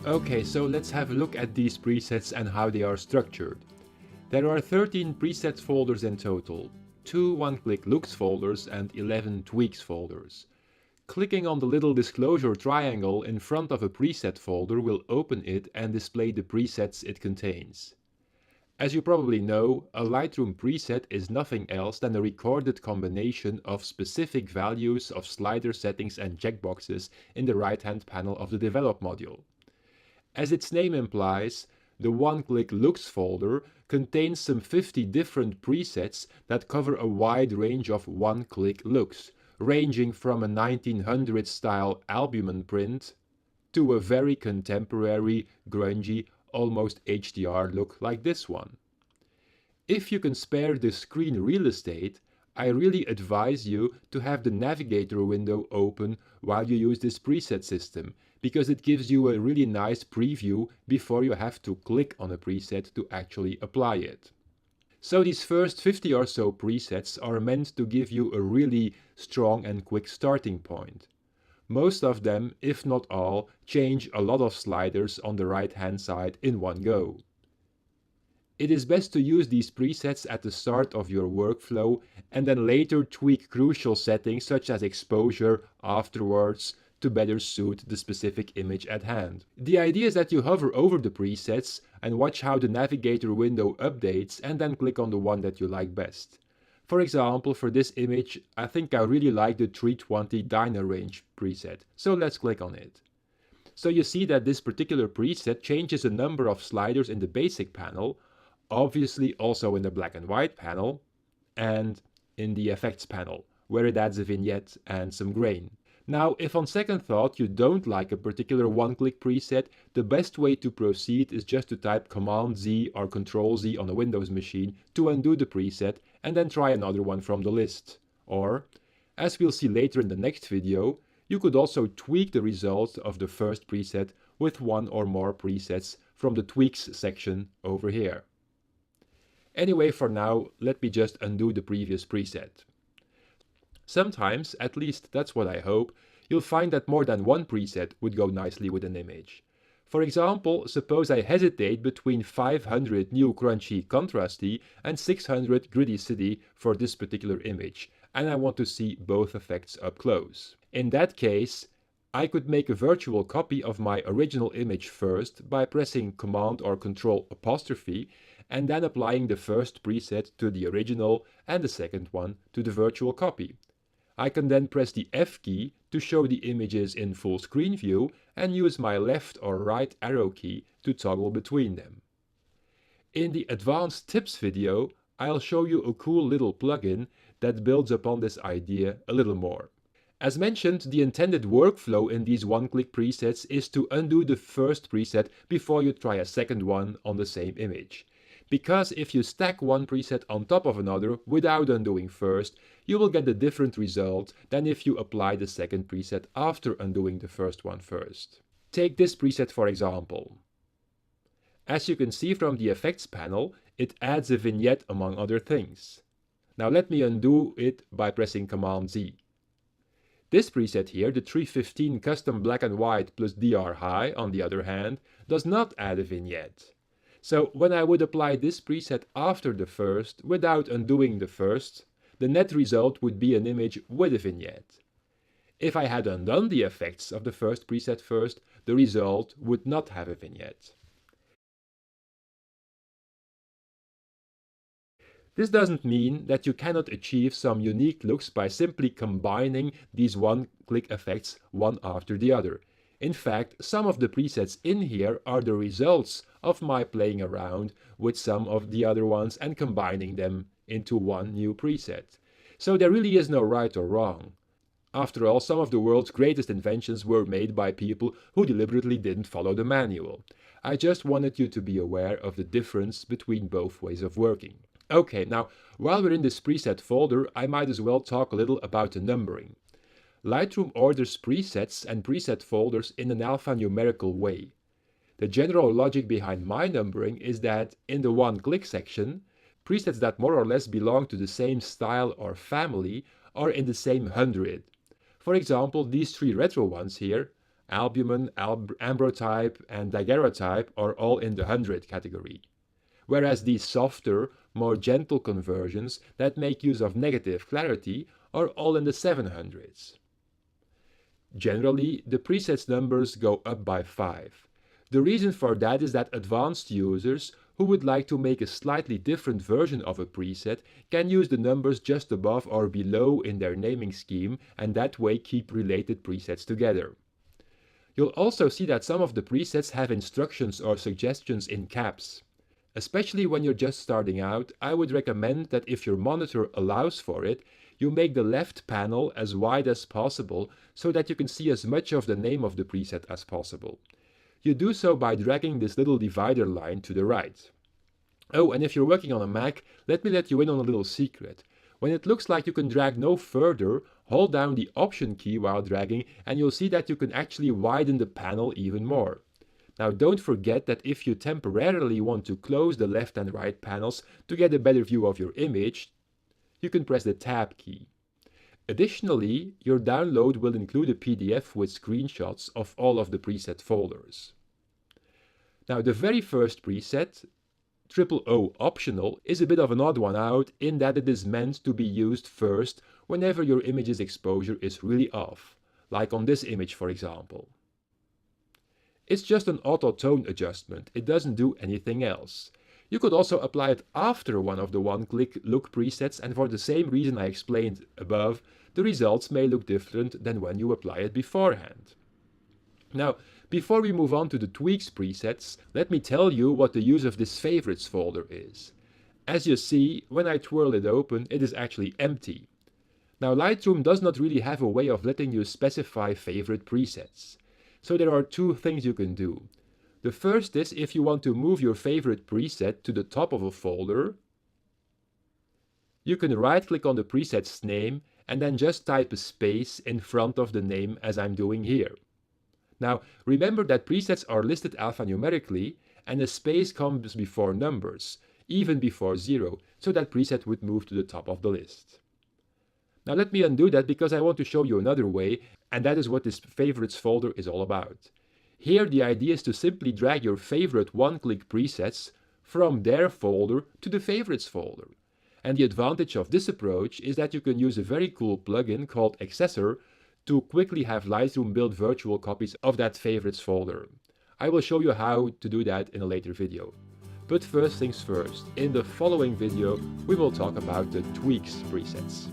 Okay, so let's have a look at these presets and how they are structured. There are 13 preset folders in total, 2 one-click looks folders and 11 tweaks folders. Clicking on the little disclosure triangle in front of a preset folder will open it and display the presets it contains. As you probably know, a Lightroom preset is nothing else than a recorded combination of specific values of slider settings and checkboxes in the right-hand panel of the Develop module. As its name implies, the one-click looks folder contains some 50 different presets that cover a wide range of one-click looks, ranging from a 1900 style albumin print to a very contemporary, grungy, almost HDR look like this one. If you can spare the screen real estate, I really advise you to have the navigator window open while you use this preset system, because it gives you a really nice preview before you have to click on a preset to actually apply it. So these first 50 or so presets are meant to give you a really strong and quick starting point. Most of them, if not all, change a lot of sliders on the right hand side in one go. It is best to use these presets at the start of your workflow and then later tweak crucial settings such as exposure afterwards to better suit the specific image at hand. The idea is that you hover over the presets and watch how the navigator window updates and then click on the one that you like best. For example, for this image, I think I really like the 320 Dynarange preset, so let's click on it. So you see that this particular preset changes a number of sliders in the basic panel, obviously also in the black and white panel, and in the effects panel, where it adds a vignette and some grain. Now, if on second thought you don't like a particular one-click preset, the best way to proceed is just to type Command-Z or Control-Z on a Windows machine to undo the preset and then try another one from the list. Or, as we'll see later in the next video, you could also tweak the result of the first preset with one or more presets from the Tweaks section over here. Anyway, for now, let me just undo the previous preset. Sometimes, at least that's what I hope, you'll find that more than one preset would go nicely with an image. For example, suppose I hesitate between 500 New Crunchy Contrasty and 600 Gritty City for this particular image, and I want to see both effects up close. In that case, I could make a virtual copy of my original image first by pressing Command or Control apostrophe and then applying the first preset to the original and the second one to the virtual copy. I can then press the F key to show the images in full screen view and use my left or right arrow key to toggle between them. In the advanced tips video, I'll show you a cool little plugin that builds upon this idea a little more. As mentioned, the intended workflow in these one-click presets is to undo the first preset before you try a second one on the same image. Because if you stack one preset on top of another without undoing first, you will get a different result than if you apply the second preset after undoing the first one first. Take this preset for example. As you can see from the effects panel, it adds a vignette among other things. Now let me undo it by pressing Command-Z. This preset here, the 315 Custom Black and White plus DR High, on the other hand, does not add a vignette. So when I would apply this preset after the first, without undoing the first, the net result would be an image with a vignette. If I had undone the effects of the first preset first, the result would not have a vignette. This doesn't mean that you cannot achieve some unique looks by simply combining these one-click effects one after the other. In fact, some of the presets in here are the results of my playing around with some of the other ones and combining them into one new preset. So there really is no right or wrong. After all, some of the world's greatest inventions were made by people who deliberately didn't follow the manual. I just wanted you to be aware of the difference between both ways of working. Okay, now, while we're in this preset folder, I might as well talk a little about the numbering. Lightroom orders presets and preset folders in an alphanumerical way. The general logic behind my numbering is that in the one-click section, presets that more or less belong to the same style or family are in the same 100. For example, these three retro ones here, albumin, ambrotype, and daguerreotype are all in the 100 category, whereas these softer, more gentle conversions that make use of negative clarity are all in the 700s. Generally, the presets numbers go up by 5. The reason for that is that advanced users who would like to make a slightly different version of a preset can use the numbers just above or below in their naming scheme and that way keep related presets together. You'll also see that some of the presets have instructions or suggestions in caps. Especially when you're just starting out, I would recommend that if your monitor allows for it, you make the left panel as wide as possible so that you can see as much of the name of the preset as possible. You do so by dragging this little divider line to the right. Oh, and if you're working on a Mac, let me let you in on a little secret. When it looks like you can drag no further, hold down the Option key while dragging and you'll see that you can actually widen the panel even more. Now don't forget that if you temporarily want to close the left and right panels to get a better view of your image, you can press the Tab key. Additionally, your download will include a PDF with screenshots of all of the preset folders. Now the very first preset, OO Optional, is a bit of an odd one out in that it is meant to be used first whenever your image's exposure is really off, like on this image for example. It's just an auto tone adjustment, it doesn't do anything else. You could also apply it after one of the one-click look presets, and for the same reason I explained above, the results may look different than when you apply it beforehand. Now, before we move on to the tweaks presets, let me tell you what the use of this favorites folder is. As you see, when I twirl it open, it is actually empty. Now Lightroom does not really have a way of letting you specify favorite presets. So there are two things you can do. The first is if you want to move your favorite preset to the top of a folder, you can right-click on the preset's name and then just type a space in front of the name as I'm doing here. Now remember that presets are listed alphanumerically and a space comes before numbers, even before 0, so that preset would move to the top of the list. Now let me undo that because I want to show you another way, and that is what this favorites folder is all about. Here the idea is to simply drag your favorite one-click presets from their folder to the favorites folder. And the advantage of this approach is that you can use a very cool plugin called Accessor to quickly have Lightroom build virtual copies of that favorites folder. I will show you how to do that in a later video. But first things first, in the following video we will talk about the tweaks presets.